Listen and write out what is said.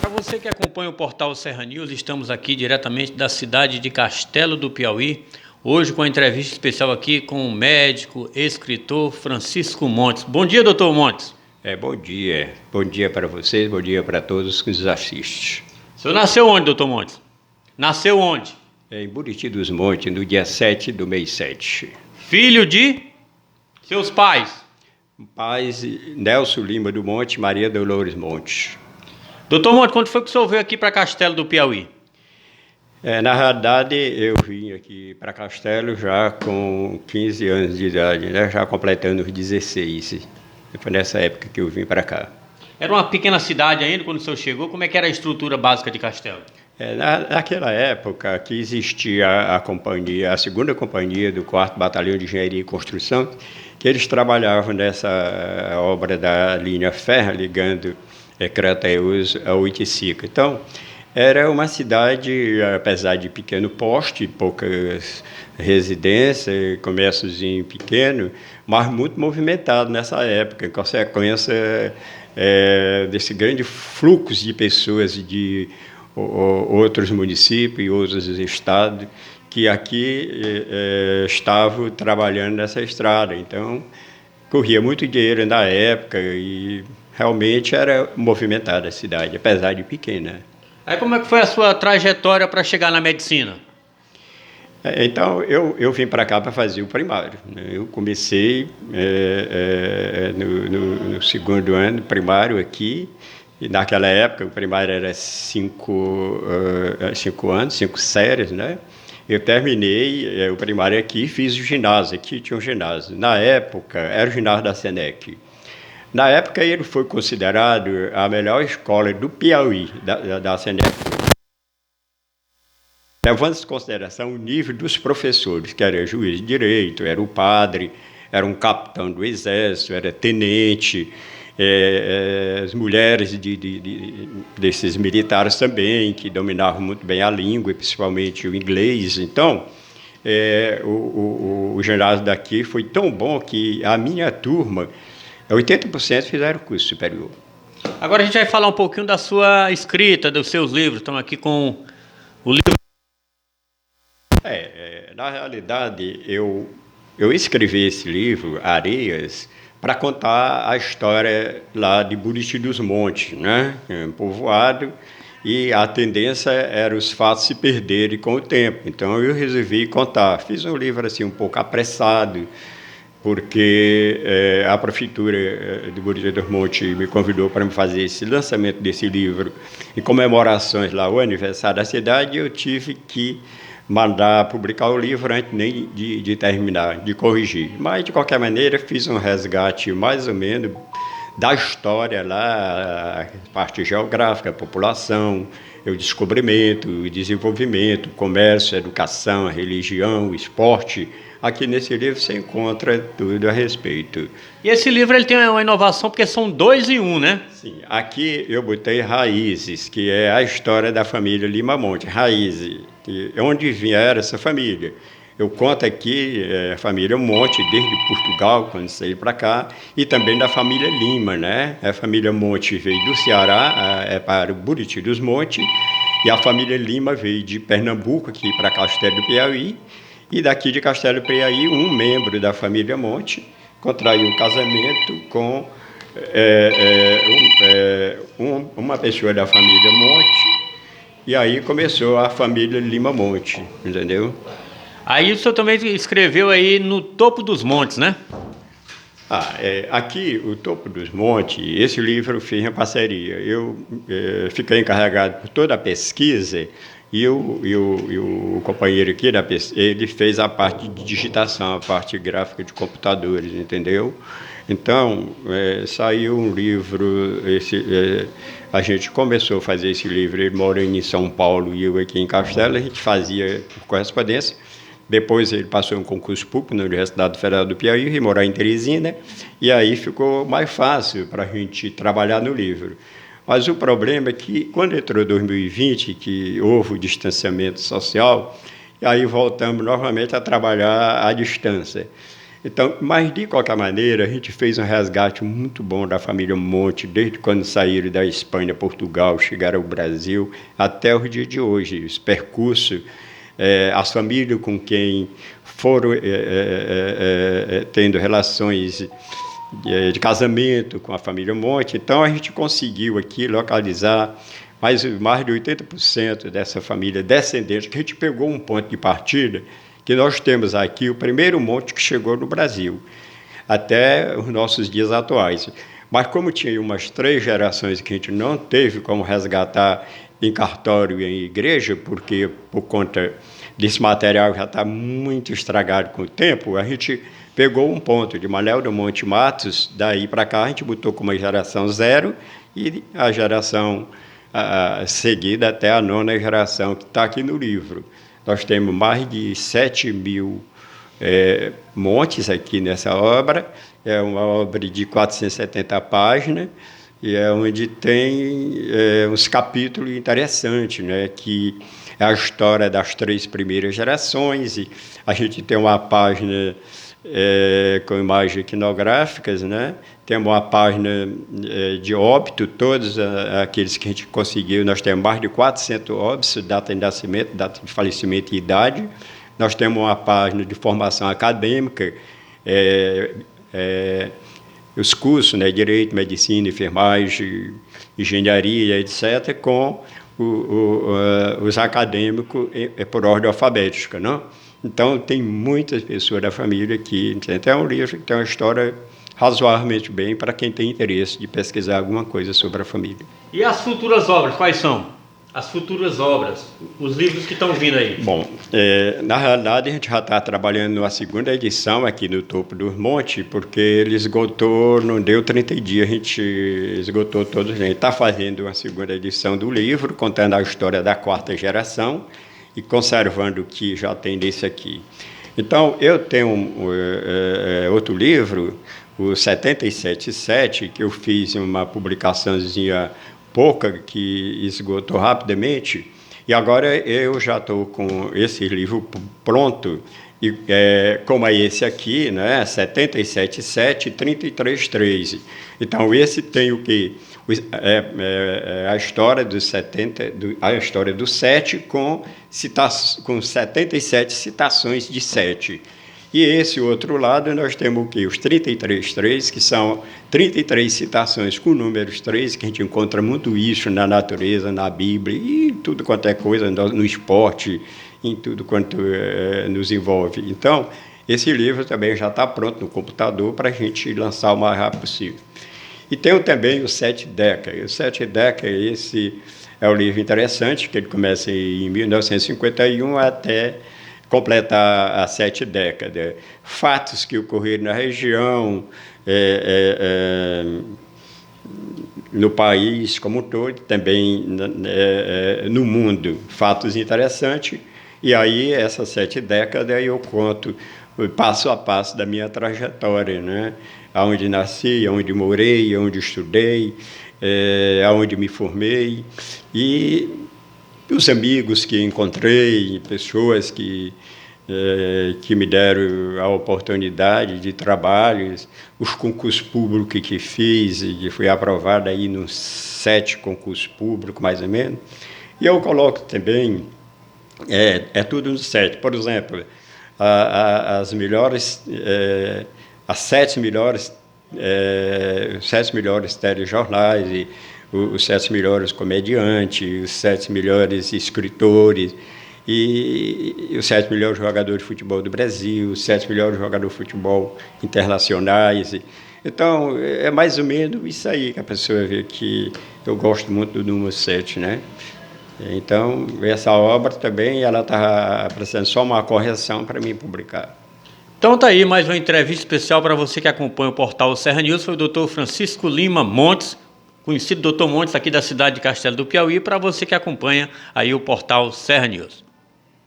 Para você que acompanha o portal Serra News, estamos aqui diretamente da cidade de Castelo do Piauí, hoje com a entrevista especial aqui com o médico, escritor Francisco Montes. Bom dia, doutor Montes. Bom dia. Bom dia para vocês, bom dia para todos que nos assistem. O senhor nasceu onde, doutor Montes? Nasceu onde? Em Buriti dos Montes, no dia 7 do mês 7. Filho de seus pais? Pais Nelson Lima do Monte, Maria Dolores Monte. Doutor Montes, quando foi que o senhor veio aqui para Castelo do Piauí? Na realidade, eu vim aqui para Castelo já com 15 anos de idade, né? Já completando os 16. Foi nessa época que eu vim para cá. Era uma pequena cidade ainda quando o senhor chegou? Como é que era a estrutura básica de Castelo? Naquela época que existia a companhia, a segunda companhia do 4º Batalhão de Engenharia e Construção, que eles trabalhavam nessa obra da linha férrea ligando Crateús a Oiticica. Então, era uma cidade, apesar de pequeno porte, poucas residências, comérciozinho pequeno, mas muito movimentado nessa época, em consequência desse grande fluxo de pessoas de outros municípios e outros estados que aqui estavam trabalhando nessa estrada. Então, corria muito dinheiro na época e realmente era movimentada a cidade, apesar de pequena. Aí como é que foi a sua trajetória para chegar na medicina? Então, eu vim para cá para fazer o primário, né? Eu comecei no 2º ano primário aqui, e naquela época o primário era 5 anos, 5 séries, né? Eu terminei o primário aqui e fiz o ginásio. Aqui tinha um ginásio. Na época, era o ginásio da Senec. Na época, ele foi considerado a melhor escola do Piauí, da Senec. Levando em consideração o nível dos professores, que era juiz de direito, era o padre, era um capitão do exército, era tenente, as mulheres desses militares também, que dominavam muito bem a língua, principalmente o inglês. Então, o ginásio daqui foi tão bom que a minha turma, 80% fizeram curso superior. Agora a gente vai falar um pouquinho da sua escrita, dos seus livros. Estamos aqui com o livro. Na realidade, eu escrevi esse livro, Areias, para contar a história lá de Buriti dos Montes, né? Um povoado, e a tendência era os fatos se perderem com o tempo. Então eu resolvi contar. Fiz um livro assim um pouco apressado, porque a prefeitura de Buriti dos Montes me convidou para me fazer esse lançamento desse livro em comemorações lá, o aniversário da cidade, e eu tive que mandar publicar o livro antes nem de terminar, de corrigir. Mas, de qualquer maneira, fiz um resgate mais ou menos da história lá, a parte geográfica, a população, o descobrimento, o desenvolvimento, o comércio, a educação, a religião, o esporte. Aqui nesse livro você encontra tudo a respeito. E esse livro ele tem uma inovação porque são 2 em 1, né? Sim, aqui eu botei Raízes, que é a história da família Lima Monte. Raízes, onde vieram essa família. Eu conto aqui a família Monte, desde Portugal, quando saí para cá, e também da família Lima, né? A família Monte veio do Ceará, para o Buriti dos Montes, e a família Lima veio de Pernambuco, aqui para Castelo do Piauí, e daqui de Castelo do Piauí, um membro da família Monte contraiu um casamento com uma pessoa da família Monte, e aí começou a família Lima Monte, entendeu? Aí o senhor também escreveu aí no Topo dos Montes, né? Aqui, o Topo dos Montes, esse livro eu fiz em parceria. Eu fiquei encarregado por toda a pesquisa e o companheiro aqui da pesquisa, ele fez a parte de digitação, a parte gráfica de computadores, entendeu? Então, saiu um livro, a gente começou a fazer esse livro, ele morando em São Paulo e eu aqui em Castelo, a gente fazia por correspondência. Depois ele passou em um concurso público na Universidade Federal do Piauí, e morar em Teresina, e aí ficou mais fácil para a gente trabalhar no livro. Mas o problema é que, quando entrou 2020, que houve o distanciamento social, e aí voltamos novamente a trabalhar à distância. Então, mas de qualquer maneira, a gente fez um resgate muito bom da família Monte, desde quando saíram da Espanha, Portugal, chegaram ao Brasil, até o dia de hoje. Os percursos, as famílias com quem foram tendo relações de casamento com a família Monte. Então, a gente conseguiu aqui localizar mais de 80% dessa família descendente, que a gente pegou um ponto de partida, que nós temos aqui o primeiro monte que chegou no Brasil, até os nossos dias atuais. Mas como tinha umas 3 gerações que a gente não teve como resgatar em cartório e em igreja, porque por conta desse material já está muito estragado com o tempo, a gente pegou um ponto de Manuel do Monte Matos, daí para cá a gente botou como a geração 0 e a geração seguida até a 9ª geração, que está aqui no livro. Nós temos mais de 7.000 montes aqui nessa obra. É uma obra de 470 páginas, e é onde tem uns capítulos interessantes, né, que é a história das 3 primeiras gerações, e a gente tem uma página com imagens iconográficas, né? Temos uma página de óbito, todos aqueles que a gente conseguiu. Nós temos mais de 400 óbitos, data de nascimento, data de falecimento e idade. Nós temos uma página de formação acadêmica, os cursos, né, Direito, Medicina, Enfermagem, Engenharia, etc., com os acadêmicos por ordem alfabética, não? Então, tem muitas pessoas da família que tem um livro que tem uma história razoavelmente bem para quem tem interesse de pesquisar alguma coisa sobre a família. E as futuras obras, quais são? As futuras obras, os livros que estão vindo aí? Bom, na realidade, a gente já está trabalhando numa 2ª edição aqui no Topo dos Montes, porque ele esgotou, não deu 30 dias, a gente esgotou todos. A gente está fazendo uma 2ª edição do livro, contando a história da 4ª geração, e conservando o que já tem desse aqui. Então, eu tenho outro livro, o 77.7, que eu fiz uma publicaçãozinha pouca, que esgotou rapidamente, e agora eu já estou com esse livro pronto, e, como é esse aqui, né, 77.7 e 33.3. Então, esse tem o quê? A história a história do 7 com 77 citações de 7. E esse outro lado nós temos o quê? Os 33.3, que são 33 citações com números 3, que a gente encontra muito isso na natureza, na Bíblia, e em tudo quanto é coisa, no esporte, em tudo quanto nos envolve. Então, esse livro também já está pronto no computador para a gente lançar o mais rápido possível. E tenho também o 7 décadas. O 7 décadas, esse é um livro interessante, que ele começa em 1951 até completar as 7 décadas. Fatos que ocorreram na região, no país como um todo, também no mundo. Fatos interessantes. E aí, essas 7 décadas, eu conto passo a passo da minha trajetória, né? Aonde nasci, aonde morei, aonde estudei, aonde me formei, e os amigos que encontrei, pessoas que me deram a oportunidade de trabalhos, os concursos públicos que fiz, e que fui aprovado aí nos 7 concursos públicos, mais ou menos. E eu coloco também, tudo no 7. Por exemplo, as melhores, as 7 melhores, 7 melhores telejornais, e os 7 melhores comediantes, os 7 melhores escritores, e os 7 melhores jogadores de futebol do Brasil, os 7 melhores jogadores de futebol internacionais. Então, é mais ou menos isso aí que a pessoa vê, que eu gosto muito do número 7, né? Então, essa obra também, ela está precisando só uma correção para mim publicar. Então tá aí mais uma entrevista especial para você que acompanha o portal Serra News. Foi o Dr. Francisco Lima Montes, conhecido Dr. Montes aqui da cidade de Castelo do Piauí, para você que acompanha aí o portal Serra News.